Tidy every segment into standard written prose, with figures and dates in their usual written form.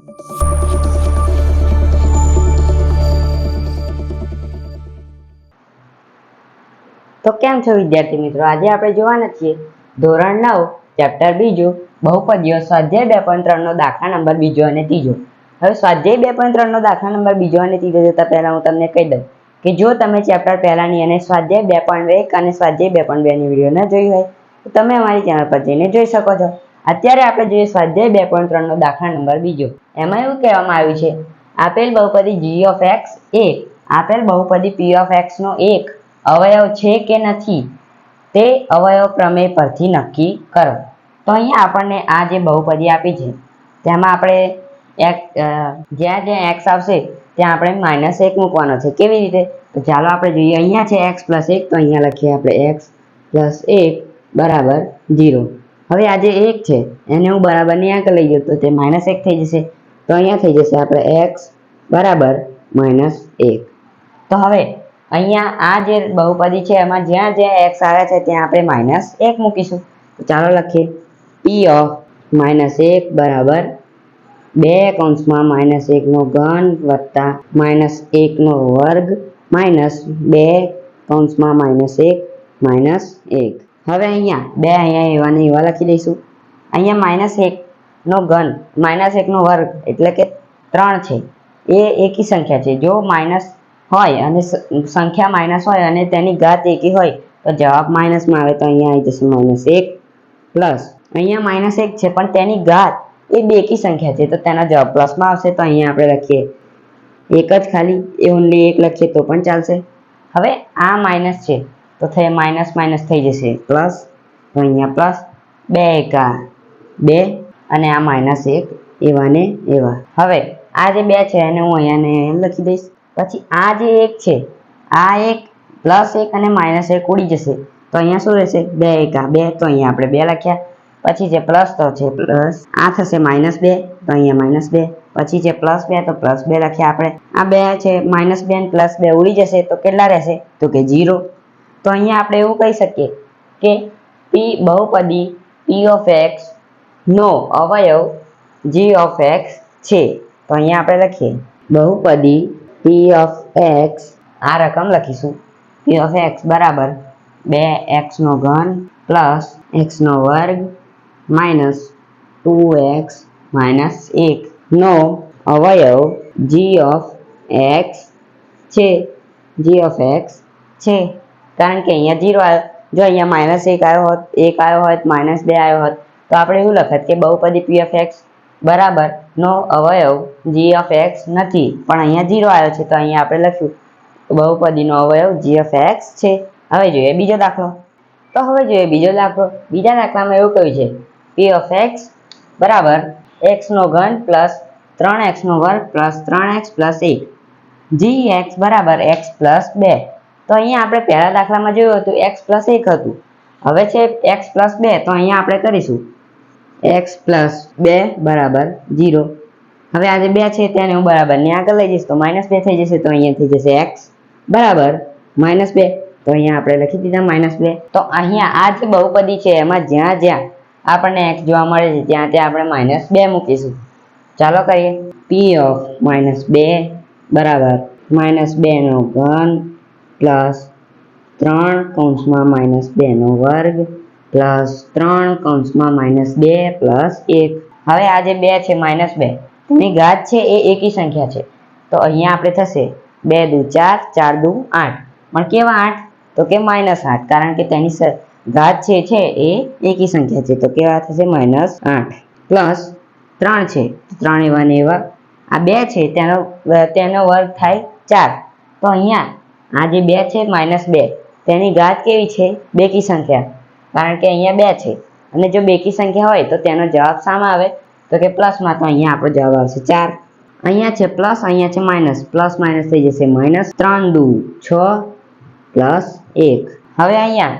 તો કેમ છો વિદ્યાર્થી મિત્રો? આજે આપણે જોવાના છીએ ધોરણ 9 ચેપ્ટર બીજું બહુપદીઓ સ્વાધ્યાય 2.3 નો દાખલા નંબર બીજો અને ત્રીજો. હવે સ્વાધ્યાય 2.3 નો દાખલા નંબર બીજો અને ત્રીજો જોતા પહેલા હું તમને કહી દઉં કે જો તમે ચેપ્ટર પહેલાની અને સ્વાધ્યાય 2.1 અને સ્વાધ્યાય 2.2 ની વિડીયો ન જોઈ હોય તો તમે અમારી ચેનલ પર જઈને જોઈ શકો છો. અત્યારે આપણે જોઈએ સ્વાધ્યાય 2.3 નો દાખલા નંબર બીજો. એમાં એવું કહેવામાં આવ્યું છે આપેલ બહુપદી g of x એ આપેલ બહુપદી p of x નો એક અવયવ છે કે નથી તે અવયવ પ્રમેય પરથી નક્કી કરો. તો અહીંયા આપણને આ જે બહુપદી આપી છે તેમાં આપણે જ્યાં જ્યાં x આવશે ત્યાં આપણે -1 મૂકવાનો છે. કેવી રીતે? તો ચાલો આપણે જોઈએ. અહીંયા છે x + 1 તો અહીંયા લખીએ આપણે x + 1 = 0. હવે આ જે 1 છે એને હું બરાબરની આગળ લઈ જાઉં તો તે -1 થઈ જશે. તો અહીંયા થઈ જશે આપણે x = -1. તો હવે અહીંયા આ જે બહુપદી છે એમાં જ્યાં જ્યાં x આવે છે ત્યાં આપણે -1 મૂકીશું. તો ચાલો લખીએ p of -1 = 2 કૌંસમાં -1 નો ઘન વત્તા -1 નો વર્ગ માઇનસ 2 કૌંસમાં -1 -1. હવે અહીંયા 2 અહીંયા એવા ને એવા લખી દઈશું. અહીંયા -1 નો ઘન -1 નો વર્ગ એટલે કે 3 છે એ એકી સંખ્યા છે. જો માઇનસ હોય અને સંખ્યા માઇનસ હોય અને તેની ઘાત એકી હોય તો જવાબ માઇનસમાં આવે. તો અહીંયા આવી જશે -1 પ્લસ અહીંયા -1 છે પણ તેની ઘાત એ બેકી સંખ્યા છે તો તેનો જવાબ પ્લસમાં આવશે. તો અહીંયા આપણે લખીએ એક જ ખાલી એ ઓનલી 1 લખીએ તો પણ ચાલશે. હવે આ માઇનસ છે તો માઇનસ થઈ જશે પ્લસ. તો અહીંયા પ્લસ 2 એકા 2 અને આ -1 એવા ને એવા. હવે આ જે 2 છે એને હું અહીંયા લખી દઈશ. પછી આ જે 1 છે આ 1 +1 અને -1 ઉડી જશે તો અહીંયા શું રહેશે 2 એકા 2. તો અહીંયા આપણે 2 લખ્યા. પછી જે પ્લસ તો છે પ્લસ આ થશે -2 તો અહીંયા -2. પછી જે +2 તો +2 લખ્યા આપણે. આ 2 છે -2 અને +2 ઉડી જશે તો કેટલા રહેશે તો કે 0. તો અહીંયા આપણે એવું કહી શકીએ કે p બહુપદી p of x નો અવયવ g of x છે. તો અહીંયા આપણે લખીએ બહુપદી p of x આ રકમ લખીશું p of x = 2x3 + x² - 2x - 1 નો અવયવ g of x છે. g of x છે કારણ કે અહીંયા 0 આવ્યો. જો અહીંયા -1 આવ્યો હોત 1 આવ્યો હોત -2 આવ્યો હોત તો આપણે એવું લખત કે બહુપદી p of x બરાબર નો અવયવ g of x નથી પણ અહીંયા 0 આવ્યો છે તો અહીંયા આપણે લખ્યું બહુપદીનો અવયવ g of x છે. હવે જોઈએ બીજો દાખલો. તો હવે જોઈએ બીજો દાખલો. બીજા દાખલામાં એવું કહ્યું છે p of x = x3 + 3x² + 3x + 1 gx = x + 2. તો અહીંયા આપણે પહેલા દાખલામાં જોયું હતું x + 1 હતું. હવે છે x + 2 તો અહીંયા આપણે કરીશું x + 2 = 0. હવે આ જે 2 છે તેને હું બરાબરની આગળ લઈ જઈશ તો -2 થઈ જશે. તો અહીંયા થઈ જશે x = -2. તો અહીંયા આપણે લખી દીધા -2. તો અહીંયા આ જે બહુપદી છે એમાં જ્યાં જ્યાં આપણને x જોવા મળે છે ત્યાં ત્યાં આપણે -2 મૂકીશું. ચાલો કરીએ p of -2 = -2 નો ઘન પ્લસ 3 કૌંસમાં -2 નો વર્ગ પ્લસ 3 કૌંસમાં -2 પ્લસ 1. હવે આ જે 2 છે -2 તેની ઘાત છે એ એકી સંખ્યા છે તો અહીંયા આપણે થશે 2 દુ 4 4 દુ 8. પણ કેવા 8 તો કે -8 કારણ કે તેની ઘાત છે એ એકી સંખ્યા છે તો કેવા થશે -8 પ્લસ 3 છે 3 એવા ને એવા. આ 2 છે તેનો વર્ગ થાય 4. તો અહીંયા આ જે 2 છે -2 તેની ઘાત કેવી છે બેકી સંખ્યા કારણ કે અહીંયા 2 છે અને જો બેકી સંખ્યા હોય તો તેનો જવાબ શામાં આવે તો કે પ્લસમાં. તો અહીંયા આપણો જવાબ આવશે 4. અહીંયા છે પ્લસ અહીંયા છે માઇનસ પ્લસ માઇનસ થઈ જશે -3 દુ 6 પ્લસ 1. હવે અહીંયા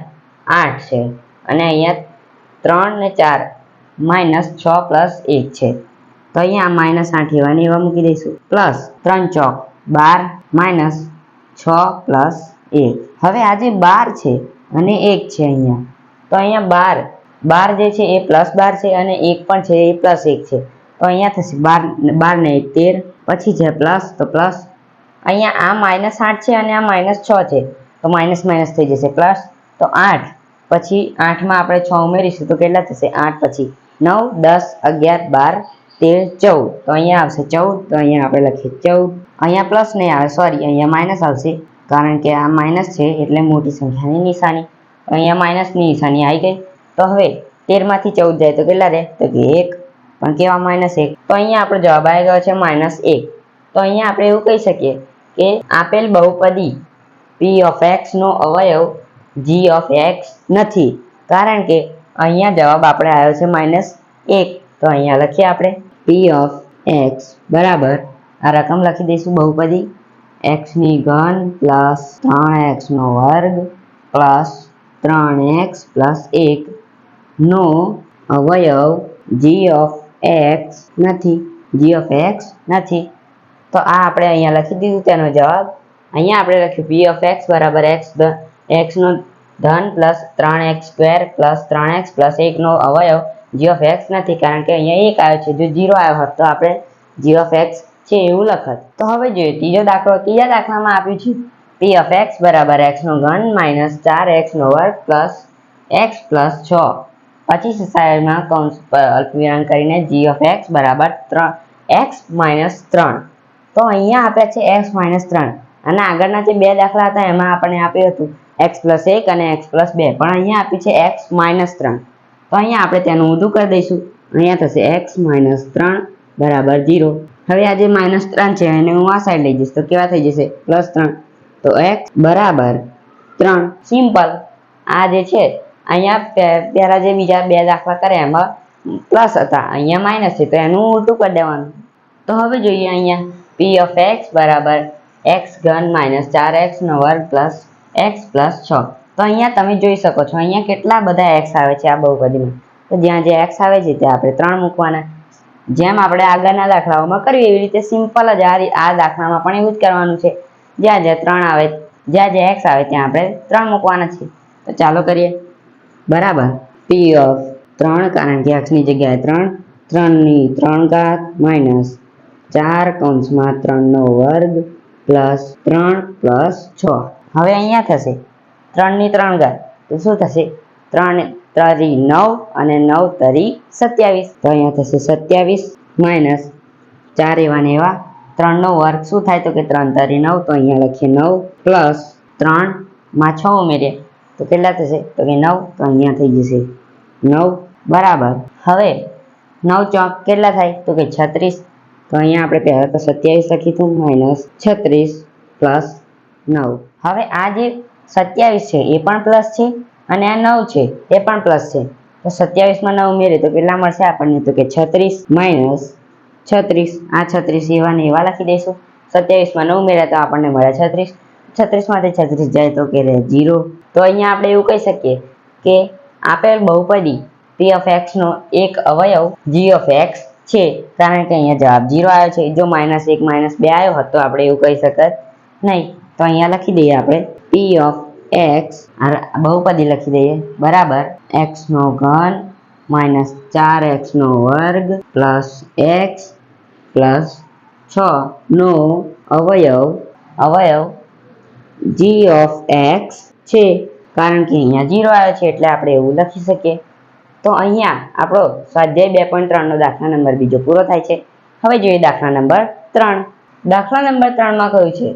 8 છે અને અહીંયા 3 ને 4 -6 પ્લસ 1 છે તો અહીંયા -8 એવા ને એવા મૂકી દઈશું પ્લસ 3 ચોક 12 -6 પ્લસ 1. હવે આ જે 12 છે અને 1 છે અહીંયા તો અહીંયા 12 જે છે એ +12 છે અને 1 પણ છે એ +1 છે તો અહીંયા થશે 12 ને 1 13, પછી છે પ્લસ, તો પ્લસ અહીંયા આ -8 છે અને આ -6 છે, તો માઇનસ માઇનસ થઈ જશે પ્લસ, તો 8, પછી 8 માં આપણે 6 ઉમેરીશું તો કેટલા થશે 8, પછી 9 10 11 12 13 14, તો અહીંયા આવશે 14, તો અહીંયા આપણે લખીએ 14, અહીંયા પ્લસ નહીં આવે, સોરી અહીંયા માઇનસ આવશે, કારણ કે આ માઇનસ છે એટલે મોટી સંખ્યાની નિશાની, તો અહીંયા માઇનસની નિશાની આવી ગઈ. તો હવે 13 માંથી 14 જાય તો કેટલા રહે, તો કે 1, પણ કેવા -1, તો અહીંયા આપણો જવાબ આવી ગયો છે -1. તો અહીંયા આપણે એવું કહી શકીએ કે આપેલ બહુપદી p of x નો અવયવ g of x નથી, કારણ કે અહીંયા જવાબ આપણે આવ્યો છે -1. તો અહીંયા લખીએ આપણે p of x બરાબર, આ રકમ લખી દઈશું બહુપદી x ની ઘન પ્લસ 3x નો વર્ગ પ્લસ 3x પ્લસ 1 નો અવયવ g of x નથી. તો આ આપણે અહીંયા લખી દીધું તેનો જવાબ. અહીંયા આપણે લખ્યું p of x બરાબર x નો ધન plus 3x square plus 3x plus 1 નો અવયવ g of x નથી, કારણ કે અહીંયા 1 આવ્યો છે, જો 0 આવ્યો હોત તો આપણે g of x છે એવું લખત. તો હવે જોઈએ ત્રીજો દાખલો. ત્રીજા દાખલામાં આપ્યું છે p of x બરાબર x નો ઘન માઇનસ 4x નો વર્ગ પ્લસ x પ્લસ 6, પછી સાઈડમાં કૌંસ પર અલ્પવિરામ કરીને g of x બરાબર x માઇનસ 3. તો અહીંયા આપ્યા છે x માઇનસ 3, અને આગળના જે બે દાખલા હતા એમાં આપણને આપ્યું હતું x પ્લસ 1 અને x પ્લસ 2, પણ અહીંયા આપ્યું છે x માઇનસ 3. તો અહીંયા આપણે તેનું ઊંધું કરી દઈશું, અહીંયા થશે x માઇનસ 3 બરાબર 0. હવે આ જે -3 છે એને હું આ સાઈડ લઈ જઈશ તો કેવા થઈ જશે +3, તો x બરાબર 3. સિમ્પલ. આ જે છે અહીંયા પહેલા જે બીજા બે દાખલા કર્યા એમાં પ્લસ હતા, અહીંયા માઇનસ છે, તો એનું ઉલટું કરી દેવાનું. તો હવે જોઈએ અહીંયા p of x બરાબર x ઘન માઇનસ 4x નો વર્ગ પ્લસ x પ્લસ 6. તો અહીંયા તમે જોઈ શકો છો અહીંયા કેટલા બધા x આવે છે આ બહુપદીમાં, તો જ્યાં જે x આવે છે ત્યાં આપણે 3 મૂકવાના, જેમ આપણે આગળના દાખલાઓમાં કર્યું એવી રીતે સિમ્પલ જ આ દાખલામાં પણ એવું જ કરવાનું છે. જ્યાં જ્યાં 3 આવે, જ્યાં x આવે ત્યાં આપણે 3 મૂકવાના છે. તો ચાલો કરીએ. બરાબર, p of 3, કારણ કે x ની જગ્યાએ 3, 3 ની 3 ઘાત માઇનસ 4 કૌંસમાં 3 નો વર્ગ પ્લસ 3 પ્લસ 6. હવે અહીંયા થશે 3 ની 3 ઘાત, તો શું થશે 3 તરી 9 અને 9 તરી 27, તો અહીંયા થશે 27 માઇનસ 4 એવા ને એવા 3 નો વર્ગ શું થાય, તો કે 3 તરી 9, તો અહીંયા લખીએ 9 પ્લસ 3 માં 6 ઉમેરીએ તો કેટલા થશે, તો કે 9, તો અહીંયા થઈ જશે 9 બરાબર. હવે 9 ચોક કેટલા થાય, તો કે 36, તો અહીંયા આપણે પહેલા તો 27 લખીશું માઇનસ 36 પ્લસ 9. હવે આ જે 27 છે એ પણ પ્લસ છે અને આ 9 છે એ પણ પ્લસ છે, તો 27 માં 9 ઉમેરીએ તો કેટલા મળશે આપણને, તો કે 36 માઇનસ 36, આ 36 એવા ને એવા લખી દઈશું. 27 માં 9 ઉમેર્યા તો આપણને મળે 36, 36 માંથી 36 જાય તો કે 0. તો અહીંયા આપણે એવું કહી શકીએ કે આપેલ બહુપદી p of x નો એક અવયવ g of x છે, કારણ કે અહીંયા જવાબ 0 આવ્યો છે. જો -1 -2 આવ્યો હોત તો આપણે એવું કહી શકત નહીં. તો અહીંયા લખી દઈએ આપણે p of x, બહુપદી લખી દઈએ બરાબર x નો ઘન માઇનસ 4x નો વર્ગ પ્લસ x પ્લસ 6 નો અવયવ g of x છે, કારણ કે અહીંયા 0 આવ્યો છે એટલે આપણે એવું લખી શકીએ. તો અહીંયા આપણો સ્વાધ્યાય 2.3 નો દાખલા નંબર બીજો પૂરો થાય છે. હવે જોઈએ દાખલા નંબર 3. દાખલા નંબર 3 માં કહ્યું છે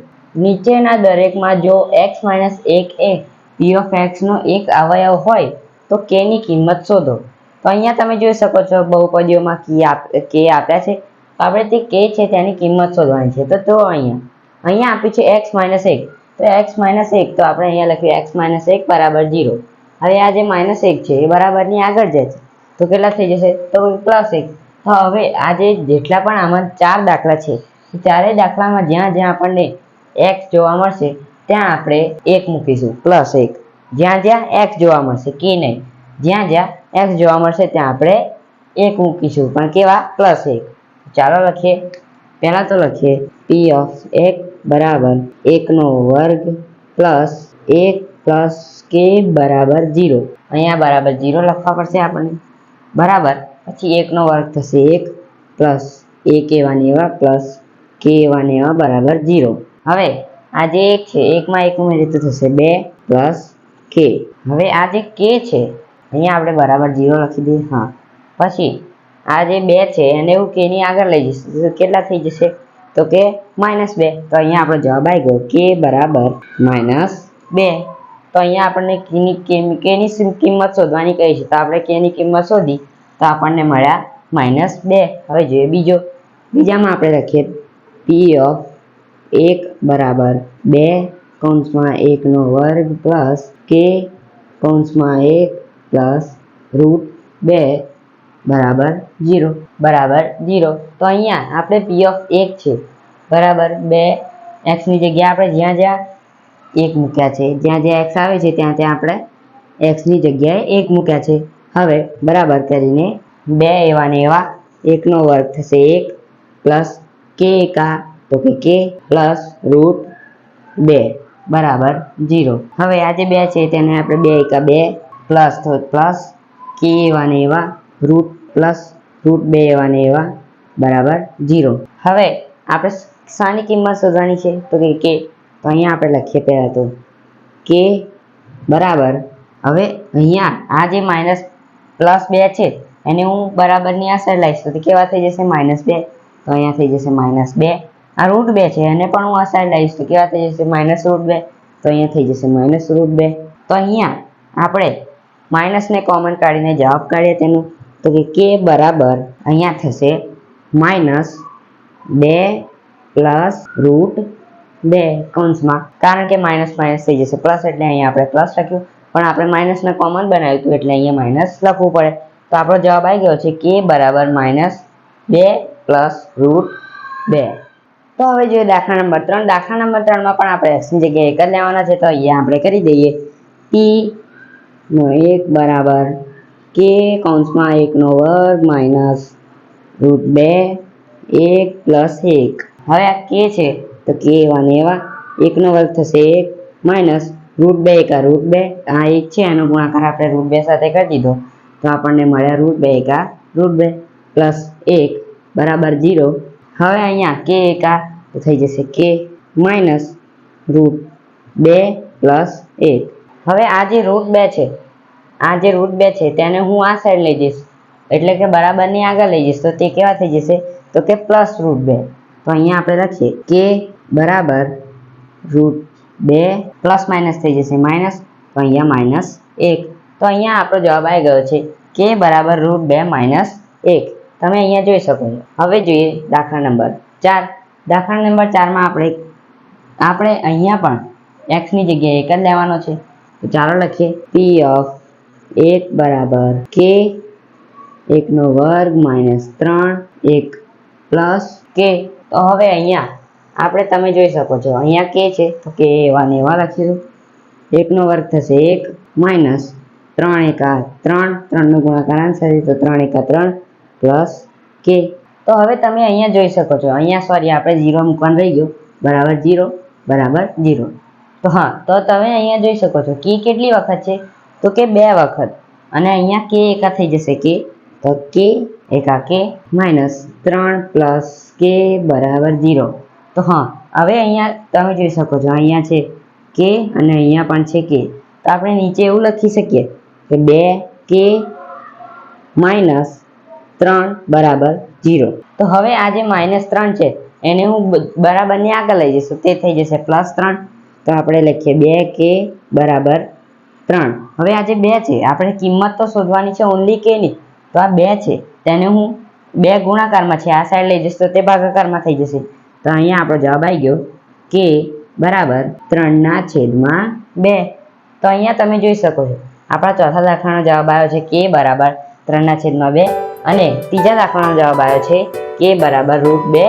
નીચેના દરેકમાં જો x - 1 A p of x નો એક અવયવ હોય તો k ની કિંમત શોધો. તો અહીંયા તમે જોઈ શકો છો બહુપદીઓમાં k આપ્યા છે, તો આપણે તે k છે તેની કિંમત શોધવાની છે. તો અહીંયા આપ્યું છે x - 1, તો x - 1, તો આપણે અહીંયા લખ્યું x - 1 બરાબર 0. હવે આ જે -1 છે એ બરાબરની આગળ જાય છે તો કેટલા થઈ જશે, તો +1. તો હવે આ જેટલા પણ આમાં 4 દાખલા છે એ ચારેય દાખલામાં જ્યાં જ્યાં આપણને x જોવા મળશે ત્યાં આપણે 1 મૂકીશું +1, જ્યાં જ્યાં x જોવા મળશે કે નહીં, જ્યાં જ્યાં x જોવા મળશે ત્યાં આપણે 1 મૂકીશું, પણ કેવા +1. ચાલો લખીએ. પહેલા તો લખીએ p of x બરાબર 1 નો વર્ગ પ્લસ 1 પ્લસ k બરાબર 0. અહીંયા બરાબર 0 લખવા પડશે આપણને બરાબર. પછી 1 નો વર્ગ થશે 1, p પ્લસ a કેવા ને એવા પ્લસ k એવા ને એવા બરાબર 0. હવે આ જે 1 છે 1 માં 1 ઉમેરીએ તો થશે 2 પ્લસ k. હવે આ જે k છે અહીંયા આપણે બરાબર 0 લખી દઈએ. હા, પછી આ જે 2 છે એને હું k ની આગળ લઈ જઈશ તો કેટલા થઈ જશે તો કે -2. તો અહીંયા આપણો જવાબ આવી ગયો k બરાબર -2. તો અહીંયા આપણને k ની કિંમત શોધવાની કહી છે તો આપણે k ની કિંમત શોધી તો આપણને મળ્યા -2. હવે જોઈએ બીજામાં આપણે લખીએ p ઓફ 1 બરાબર 2 કૌંસમાં 1 નો વર્ગ પ્લસ k કૌંસમાં 1 પ્લસ રૂટ 2 બરાબર 0. તો અહીંયા આપણે p ઓફ 1 છે બરાબર 2 x ની જગ્યાએ આપણે જ્યાં જ્યાં 1 મૂક્યા છે જ્યાં જ્યાં x આવે છે ત્યાં ત્યાં આપણે x ની જગ્યાએ 1 મૂક્યા છે. હવે બરાબર કરીને 2 એવા ને એવા 1 નો વર્ગ થશે 1 પ્લસ k એકા તો કે k પ્લસ રૂટ 2 બરાબર 0. હવે આ જે 2 છે તેને આપણે 2 એકા 2 પ્લસ તો પ્લસ k એવા ને એવા રૂટ 2 એવા ને એવા બરાબર 0. હવે આપણે શાની કિંમત શોધવાની છે તો કે k. તો અહીંયા આપણે લખીએ પહેલા તો k બરાબર, હવે અહીંયા આ જે +2 છે એને હું બરાબરની આ સાઈડ લાવીશ તો કેવા થઈ જશે -2. તો અહીંયા થઈ જશે -2. આ √2 છે એને પણ હું આ સાઈડ લાવીશ તો કેવા થઈ જશે -√2. તો અહીંયા થઈ જશે -√2. તો અહીંયા આપણે માઇનસને કોમન કાઢીને જવાબ કાઢીએ તેનું તો કે k બરાબર અહીંયા થશે -2 પ્લસ √2 કૌંસમાં, કારણ કે માઇનસ થઈ જશે પ્લસ એટલે અહીંયા આપણે પ્લસ લખ્યું પણ આપણે માઇનસને કોમન બનાવ્યું હતું એટલે અહીંયા માઇનસ લખવું પડે. તો આપણો જવાબ આવી ગયો છે k બરાબર -2 પ્લસ √2. તો હવે જોઈએ દાખલા નંબર 3. દાખલા નંબર 3 માં પણ આપણે x ની જગ્યાએ 1 જ લેવાના છે તો અહીંયા આપણે કરી દઈએ p નો 1 બરાબર k કૌંસમાં 1 નો વર્ગ માઇનસ √2 1 પ્લસ 1. હવે આ k છે તો k એવા ને એવા 1 નો વર્ગ થશે 1 માઇનસ √2 એકા √2. આ 1 છે એનો ગુણાકાર આપણે √2 સાથે કરી દીધો તો આપણને મળ્યા √2 એકા √2 પ્લસ 1 બરાબર 0. હવે અહીંયા k એકા તો થઈ જશે k માઇનસ √2 પ્લસ 1. હવે આ જે √2 છે તેને હું આ સાઈડ લઈ જઈશ એટલે કે બરાબરની આગળ લઈ જઈશ તો તે કેવા થઈ જશે તો કે પ્લસ √2. તો અહીંયા આપણે લખીએ k બરાબર √2 પ્લસ માઇનસ થઈ જશે માઇનસ તો અહીંયા -1. તો અહીંયા આપણો જવાબ આવી ગયો છે k બરાબર √2 -1. તમે અહીંયા જોઈ શકો છો. હવે જોઈએ દાખલા નંબર 4. દાખલા નંબર 4 માં આપણે અહીંયા પણ x ની જગ્યાએ 1 જ લેવાનો છે તો ચાલો લખીએ p ઓફ 1 બરાબર k 1 નો વર્ગ -3 1 પ્લસ k. તો હવે અહીંયા આપણે તમે જોઈ શકો છો અહીંયા k છે તો k એવા ને એવા લખીશું 1 નો વર્ગ થશે 1 માઇનસ 3 એકા 3 3 નો ગુણાકાર આન્સર તો 3 એકા 3 પ્લસ k. તો હવે તમે અહીંયા જોઈ શકો છો અહીંયા સોરી આપણે 0 મૂકવાનું રહી ગયું બરાબર 0 બરાબર 0. તો હા, તો તમે અહીંયા જોઈ શકો છો k કેટલી વખત છે તો કે 2 વખત અને અહીંયા k એકા થઈ જશે k તો k એકા k માઇનસ 3 પ્લસ k બરાબર 0. તો હા, હવે અહીંયા તમે જોઈ શકો છો અહીંયા છે k અને અહીંયા પણ છે k. તો આપણે નીચે એવું લખી શકીએ કે 2k માઇનસ 3 બરાબર 0. તો હવે આ જે -3 છે એને હું બરાબરની આગળ લઈ જઈશ તે થઈ જશે +3. તો આપણે લખીએ 2k બરાબર 3. હવે આ જે 2 છે આપણે કિંમત તો શોધવાની છે ઓનલી k ની. તો આ 2 છે તેને હું 2 ગુણાકારમાં છે આ સાઈડ લઈ જઈશ તો તે ભાગાકારમાં થઈ જશે. તો અહીંયા આપણો જવાબ આવી ગયો k બરાબર 3/2. તો અહીંયા તમે જોઈ શકો છો આપણા ચોથા દાખલાનો જવાબ આવ્યો છે k બરાબર 3/2 અને ત્રીજા દાખલાનો જવાબ આવ્યો છે k બરાબર √2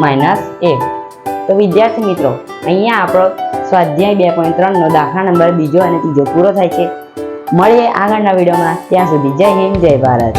-1. તો વિદ્યાર્થી મિત્રો અહીંયા આપણો સ્વાધ્યાય 2.3 નો દાખલા નંબર 2 અને 3 પૂરો થાય છે. મળીએ આગળના વિડીયોમાં. ત્યાં સુધી જય હિન્દ જય ભારત.